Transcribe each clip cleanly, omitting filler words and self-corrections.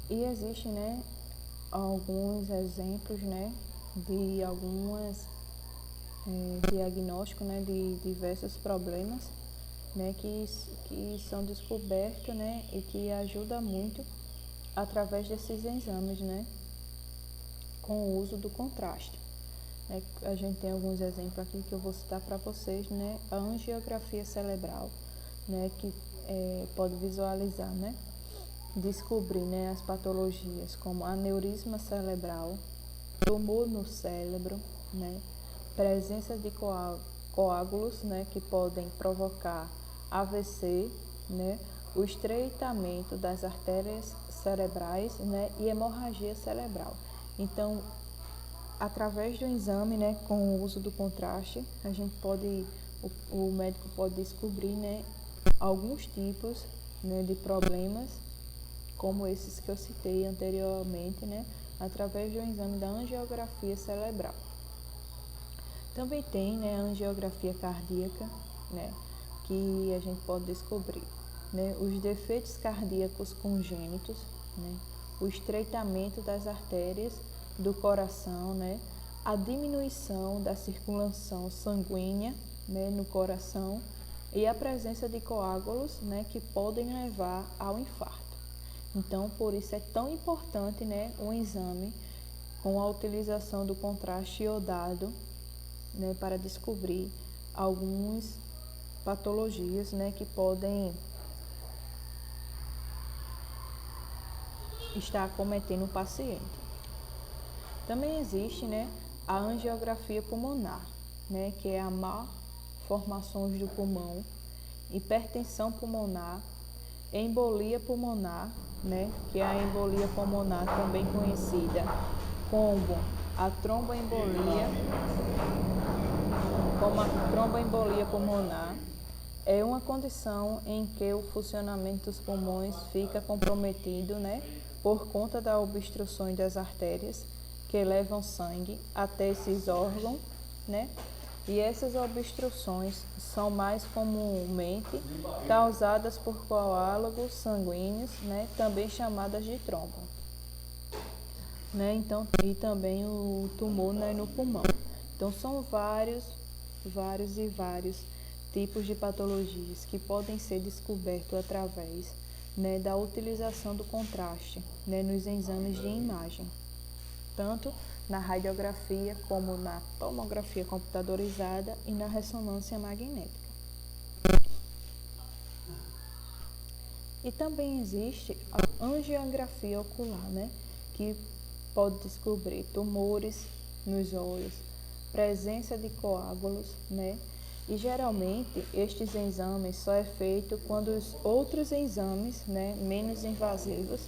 E existem, né, alguns exemplos, né, de algumas diagnósticos, né, de diversos problemas, né, que são descobertos, né, e que ajuda muito através desses exames, né, com o uso do contraste. A gente tem alguns exemplos aqui que eu vou citar para vocês, né, a angiografia cerebral, né, que pode visualizar, né, descobrir, né, as patologias como aneurisma cerebral, tumor no cérebro, né, presença de coágulos, né, que podem provocar AVC, né, o estreitamento das artérias cerebrais, né, e hemorragia cerebral. Então, através do exame, né, com o uso do contraste, a gente pode, o médico pode descobrir, né, alguns tipos, né, de problemas, como esses que eu citei anteriormente, né, através do exame da angiografia cerebral. Também tem, né, a angiografia cardíaca, né, que a gente pode descobrir, né, os defeitos cardíacos congênitos, né, o estreitamento das artérias do coração, né, a diminuição da circulação sanguínea, né, no coração e a presença de coágulos, né, que podem levar ao infarto. Então, por isso é tão importante, né, um exame com a utilização do contraste iodado, né, para descobrir algumas patologias, né, que podem estar acometendo o paciente. Também existe, né, a angiografia pulmonar, né, que é a malformações do pulmão, hipertensão pulmonar, embolia pulmonar, né, que é a embolia pulmonar também conhecida como a tromboembolia, pulmonar, é uma condição em que o funcionamento dos pulmões fica comprometido, né, por conta da obstrução das artérias que levam sangue até esses órgãos, né, e essas obstruções são mais comumente causadas por coágulos sanguíneos, né, também chamadas de trombo, né, então, e também o tumor, né, no pulmão. Então, são vários tipos de patologias que podem ser descobertos através, né, da utilização do contraste, né, nos exames de imagem, tanto na radiografia como na tomografia computadorizada e na ressonância magnética. E também existe a angiografia ocular, né, que pode descobrir tumores nos olhos, presença de coágulos, né, e geralmente estes exames só é feito quando os outros exames, né, menos invasivos,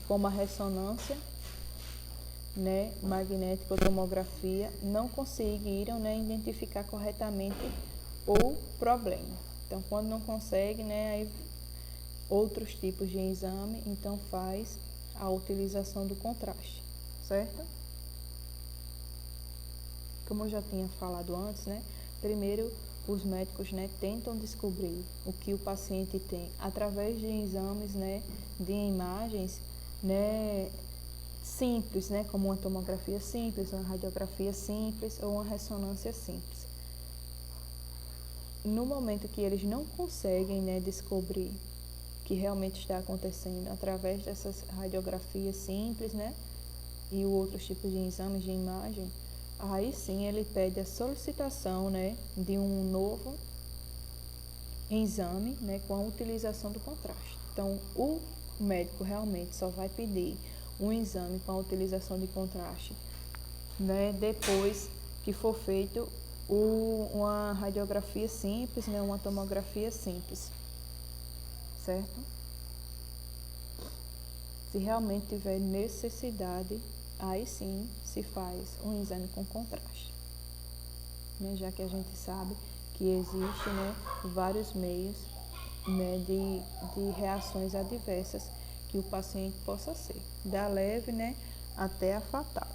como a ressonância, né, magnética ou tomografia, não conseguiram, né, identificar corretamente o problema. Então, quando não consegue, né, aí outros tipos de exame, então faz a utilização do contraste, certo? Como eu já tinha falado antes, né, primeiro os médicos, né, tentam descobrir o que o paciente tem através de exames, né, de imagens, né, simples, né, como uma tomografia simples, uma radiografia simples ou uma ressonância simples. No momento que eles não conseguem, né, descobrir o que realmente está acontecendo através dessas radiografias simples, né, e outros tipos de exames de imagem, aí sim ele pede a solicitação, né, de um novo exame, né, com a utilização do contraste. Então, o médico realmente só vai pedir um exame com a utilização de contraste, né, depois que for feito uma radiografia simples, né, uma tomografia simples, certo? Se realmente tiver necessidade, aí sim se faz um exame com contraste, né, já que a gente sabe que existe, né, vários meios, né, de reações adversas que o paciente possa ser, da leve, né, até a fatal.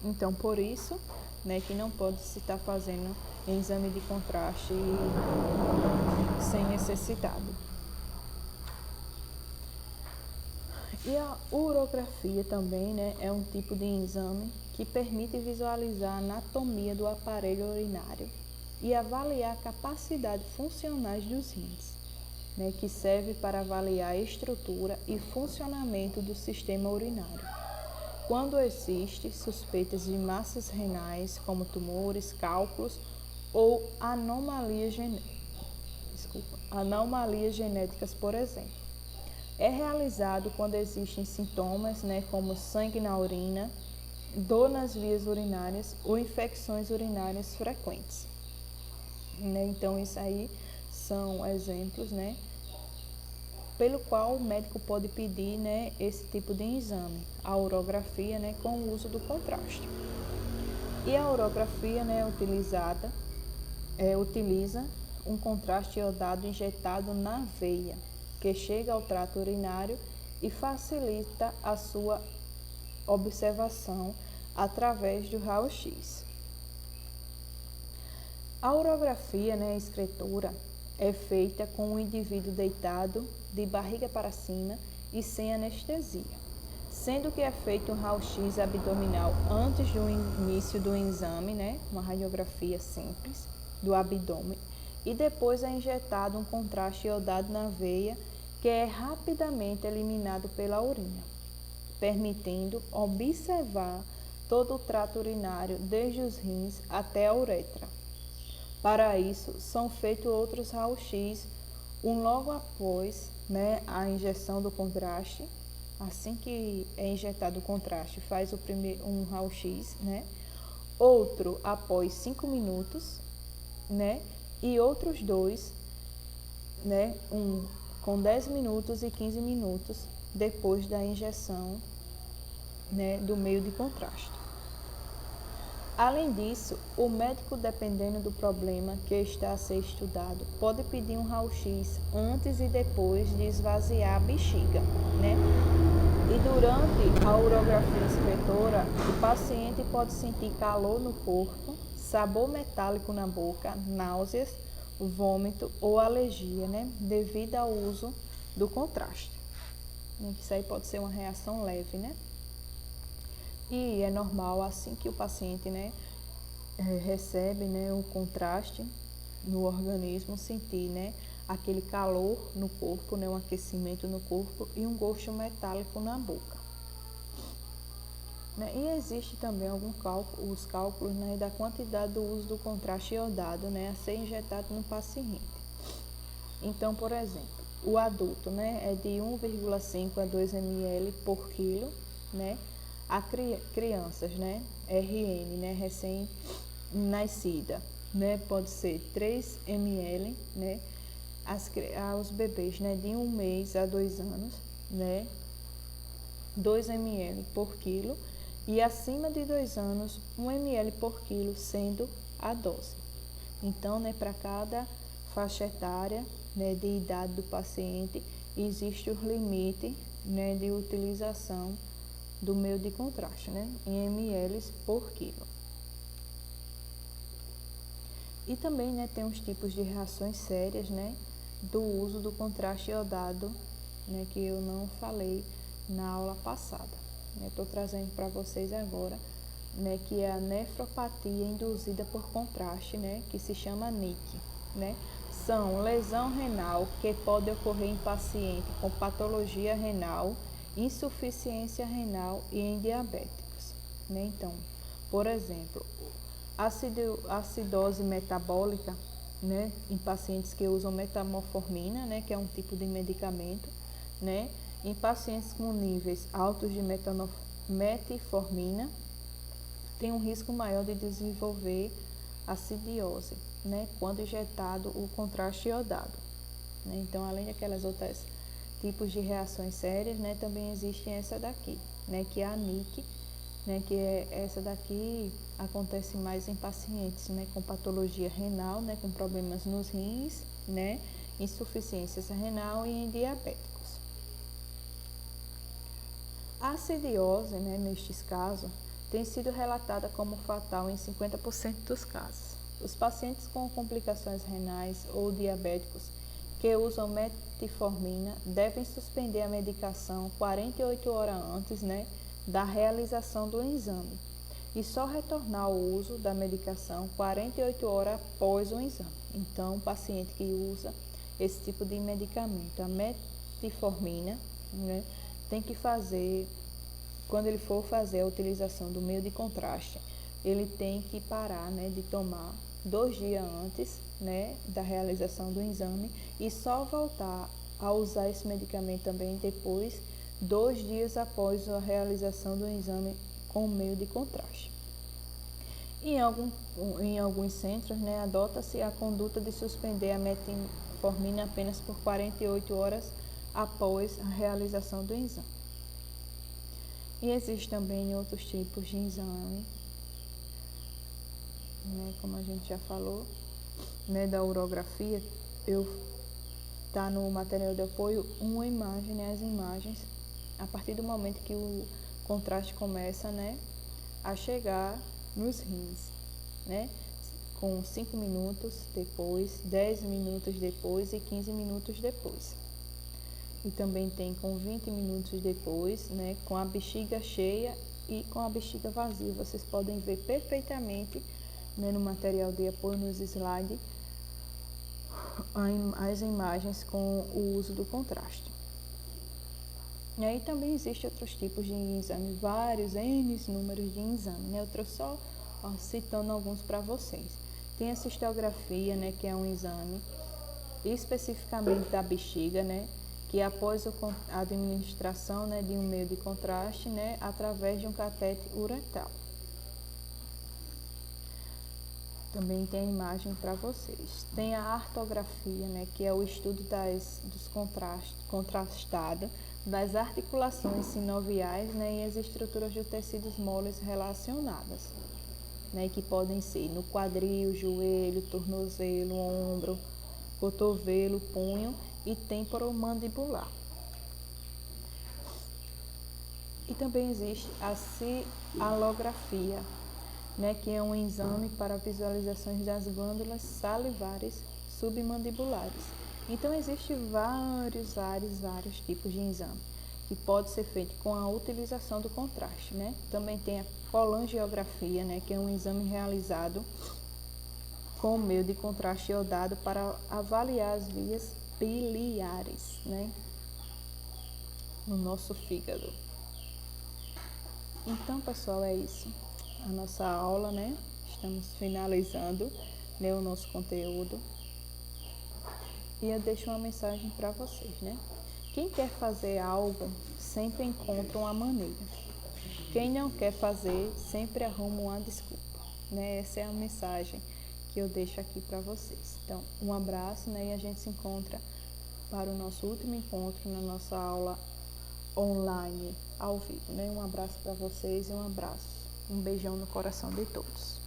Então, por isso, né, que não pode se estar fazendo exame de contraste sem necessidade. E a urografia também, né, é um tipo de exame que permite visualizar a anatomia do aparelho urinário e avaliar a capacidade funcionais dos rins, né, que serve para avaliar a estrutura e funcionamento do sistema urinário. Quando existe suspeitas de massas renais, como tumores, cálculos ou anomalias genéticas, por exemplo. É realizado quando existem sintomas, né, como sangue na urina, dor nas vias urinárias ou infecções urinárias frequentes. Né? Então, isso aí são exemplos, né, pelo qual o médico pode pedir, né, esse tipo de exame, a urografia, né, com o uso do contraste. E a urografia, né, utiliza um contraste iodado injetado na veia, que chega ao trato urinário e facilita a sua observação através do raio-x. A urografia, né, escritura, é feita com o indivíduo deitado de barriga para cima e sem anestesia, sendo que é feito um raio-x abdominal antes do início do exame, né, uma radiografia simples do abdômen, e depois é injetado um contraste iodado na veia, que é rapidamente eliminado pela urina, permitindo observar todo o trato urinário, desde os rins até a uretra. Para isso, são feitos outros raio-x, logo após, né, a injeção do contraste. Assim que é injetado o contraste, faz um raio-x, né? Outro após 5 minutos, né? E outros dois, né? Com 10 minutos e 15 minutos depois da injeção, né, do meio de contraste. Além disso, o médico, dependendo do problema que está a ser estudado, pode pedir um raio-x antes e depois de esvaziar a bexiga, né? E durante a urografia inspetora, o paciente pode sentir calor no corpo, sabor metálico na boca, náuseas, vômito ou alergia, né? Devido ao uso do contraste. Isso aí pode ser uma reação leve, né? E é normal, assim que o paciente, né, recebe, né, o contraste no organismo, sentir, né, aquele calor no corpo, né, um aquecimento no corpo e um gosto metálico na boca. Né? E existe também os cálculos, né, da quantidade do uso do contraste iodado, né, a ser injetado no paciente. Então, por exemplo, o adulto, né, é de 1,5 a 2 ml por quilo, né? A crianças, né, RN, né, recém-nascida, né, pode ser 3 ml, né? Aos bebês, né, de 1 mês a 2 anos, né, 2 ml por quilo, e acima de 2 anos, 1 ml por quilo, sendo a dose. Então, né, para cada faixa etária, né, de idade do paciente, existe o limite, né, de utilização do meio de contraste, né, em ml por quilo. E também, né, tem os tipos de reações sérias, né, do uso do contraste iodado, né, que eu não falei na aula passada. Estou trazendo para vocês agora, né, que é a nefropatia induzida por contraste, né, que se chama NIC, né. São lesão renal que pode ocorrer em paciente com patologia renal, insuficiência renal e em diabéticos, né. Então, por exemplo, acidose metabólica, né, em pacientes que usam metamorfina, né, que é um tipo de medicamento, né, em pacientes com níveis altos de metformina, tem um risco maior de desenvolver acidiose, né, quando injetado o contraste iodado. Né. Então, além daquelas outras tipos de reações sérias, né, também existe essa daqui, né, que é a NIC, né, que essa daqui acontece mais em pacientes, né, com patologia renal, né, com problemas nos rins, né, insuficiência renal e em diabéticos. A acidiose, né, nestes casos, tem sido relatada como fatal em 50% dos casos. Os pacientes com complicações renais ou diabéticos que usam metformina devem suspender a medicação 48 horas antes, né, da realização do exame e só retornar ao uso da medicação 48 horas após o exame. Então, o paciente que usa esse tipo de medicamento, a metformina, né, tem que fazer, quando ele for fazer a utilização do meio de contraste, ele tem que parar, né, de tomar 2 dias antes, né, da realização do exame e só voltar a usar esse medicamento também depois, 2 dias após a realização do exame com o meio de contraste. Em alguns centros, né, adota-se a conduta de suspender a metformina apenas por 48 horas após a realização do exame. E existe também outros tipos de exame, né, como a gente já falou, né, da urografia. Tá no material de apoio uma imagem, né, as imagens, a partir do momento que o contraste começa, né, a chegar nos rins, né, com 5 minutos depois, 10 minutos depois e 15 minutos depois. E também tem com 20 minutos depois, né, com a bexiga cheia e com a bexiga vazia. Vocês podem ver perfeitamente, né, no material de apoio, nos slides, as imagens com o uso do contraste. E aí também existem outros tipos de exame, vários números de exame, né? Eu trouxe só citando alguns para vocês. Tem a cistografia, né, que é um exame especificamente da bexiga, né, que após a administração, né, de um meio de contraste, né, através de um catete uretral. Também tem a imagem para vocês. Tem a artrografia, né, que é o estudo dos contrastados das articulações sinoviais, né, e as estruturas de tecidos moles relacionadas, né, que podem ser no quadril, joelho, tornozelo, ombro, cotovelo, punho e temporomandibular. E também existe a cialografia, né, que é um exame para visualizações das glândulas salivares submandibulares. Então, existem vários tipos de exame que pode ser feito com a utilização do contraste, né? Também tem a colangiografia, né, que é um exame realizado com o meio de contraste iodado para avaliar as vias biliares, né, no nosso fígado. Então, pessoal, é isso. A nossa aula, né? Estamos finalizando, né, o nosso conteúdo. E eu deixo uma mensagem para vocês, né? Quem quer fazer algo sempre encontra uma maneira. Quem não quer fazer sempre arruma uma desculpa, né? Essa é a mensagem que eu deixo aqui para vocês. Então, um abraço, né? E a gente se encontra para o nosso último encontro na nossa aula online, ao vivo, né? Um abraço para vocês e um abraço. Um beijão no coração de todos.